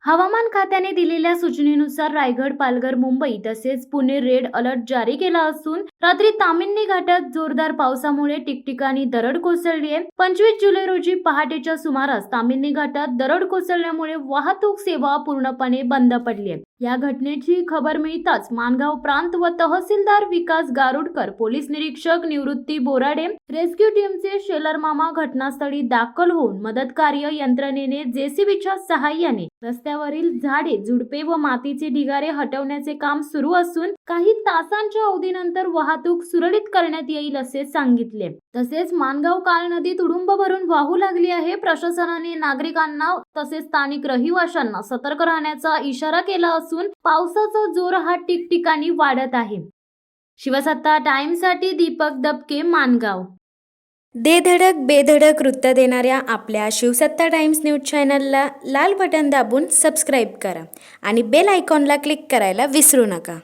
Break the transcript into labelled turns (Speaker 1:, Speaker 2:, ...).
Speaker 1: हवामान खात्याने दिलेल्या सूचनेनुसार रायगड, पालघर, मुंबई तसेच पुणे रेड अलर्ट जारी केला असून रात्री तामिनी घाटात जोरदार पावसामुळे ठिकठिकाणी दरड कोसळली आहे। 25 जुलै रोजी पहाटेच्या सुमारास तामिनी घाटात दरड कोसळल्यामुळे वाहतूक सेवा पूर्णपणे बंद पडली आहे। या घटनेची खबर मिळताच मानगाव प्रांत व तहसीलदार विकास गारुडकर, पोलीस निरीक्षक निवृत्ती बोराडे, रेस्क्यू टीमचे शेलर मामा घटनास्थळी दाखल होऊन मदत कार्य यंत्रणेने जेसीबीच्या सहाय्याने रस्त्यावरील झाडे, झुडपे व मातीचे ढिगारे हटवण्याचे काम सुरू असून काही तासांच्या अवधीनंतर वाहतूक सुरळीत करण्यात येईल असे सांगितले। तसेच मानगाव काळ नदी तुडुंब भरून वाहू लागली आहे। प्रशासनाने नागरिकांना तसेच स्थानिक रहिवाशांना सतर्क राहण्याचा इशारा केला असून पावसाचा जोर हा ठिकठिकाणी वाढत आहे। शिवसत्ता टाइम्ससाठी दीपक दबके, मानगाव।
Speaker 2: दे धडक बेधडक वृत्त देणाऱ्या आपल्या शिवसत्ता टाइम्स न्यूज चॅनलला लाल बटन दाबून सबस्क्राईब करा आणि बेल आयकॉनला क्लिक करायला विसरू नका।